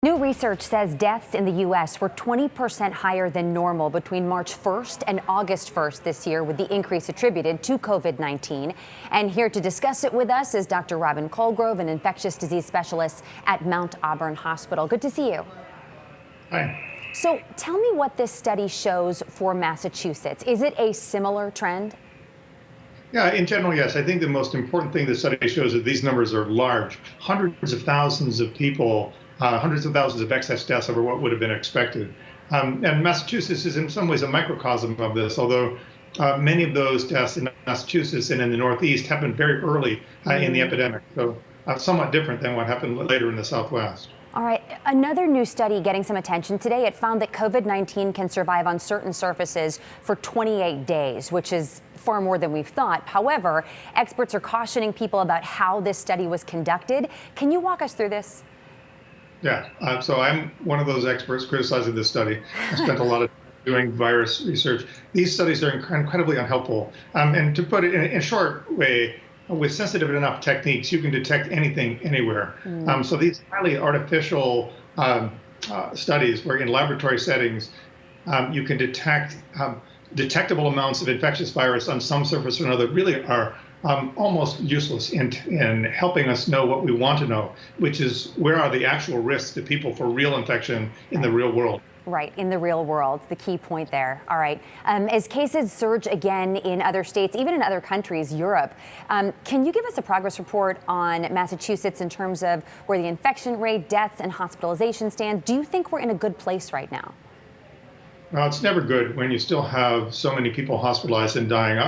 New research says deaths in the U.S. were 20% higher than normal between March 1st and August 1st this year, with the increase attributed to COVID-19. And here to discuss it with us is Dr. Robin Colgrove, an infectious disease specialist at Mount Auburn Hospital. Good to see you. Hi. So tell me what this study shows for Massachusetts. Is it a similar trend? Yeah, in general, yes. I think the most important thing the study shows is that these numbers are large. Hundreds of thousands of people, hundreds of thousands of excess deaths over what would have been expected. And Massachusetts is in some ways a microcosm of this, although many of those deaths in Massachusetts and in the Northeast happened very early in the epidemic. So somewhat different than what happened later in the Southwest. All right, another new study getting some attention today. It found that COVID-19 can survive on certain surfaces for 28 days, which is far more than we've thought. However, experts are cautioning people about how this study was conducted. Can you walk us through this? Yeah, so I'm one of those experts criticizing this study. I spent a lot of time doing virus research. These studies are incredibly unhelpful. And to put it in a short way, with sensitive enough techniques, you can detect anything anywhere. So these highly artificial studies where in laboratory settings, you can detect detectable amounts of infectious virus on some surface or another really are almost useless in helping us know what we want to know, which is where are the actual risks to people for real infection in the real world. Right, in the real world, the key point there. All right. As cases surge again in other states, even in other countries, Europe, can you give us a progress report on Massachusetts in terms of where the infection rate, deaths, and hospitalization stand? Do you think we're in a good place right now? Well, it's never good when you still have so many people hospitalized and dying.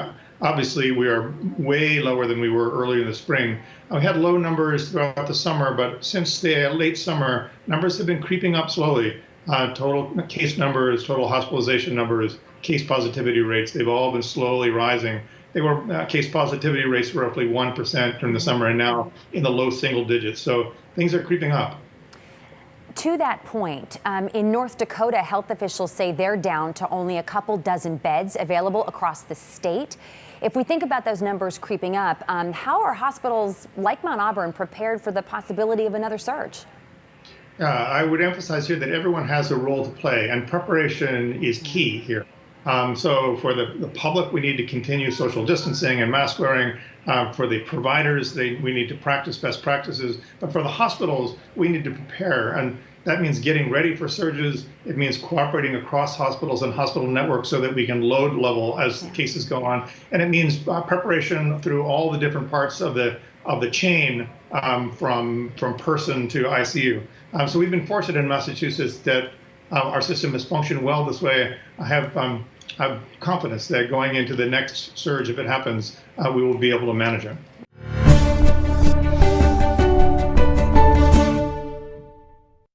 Obviously, we are way lower than we were early in the spring. We had low numbers throughout the summer, but since the late summer, numbers have been creeping up slowly. Total case numbers, total hospitalization numbers, case positivity rates, they've all been slowly rising. They were case positivity rates were roughly 1% during the summer and now in the low single digits. So things are creeping up. To that point, in North Dakota, health officials say they're down to only a couple dozen beds available across the state. If we think about those numbers creeping up, how are hospitals like Mount Auburn prepared for the possibility of another surge? I would emphasize here that everyone has a role to play, and preparation is key here. So for the public, we need to continue social distancing and mask wearing. For the providers, we need to practice best practices. But for the hospitals, we need to prepare. And that means getting ready for surges. It means cooperating across hospitals and hospital networks so that we can load level as cases go on. And it means preparation through all the different parts of the chain from person to ICU. So we've been fortunate in Massachusetts that our system has functioned well this way. I have confidence that going into the next surge, if it happens, we will be able to manage it.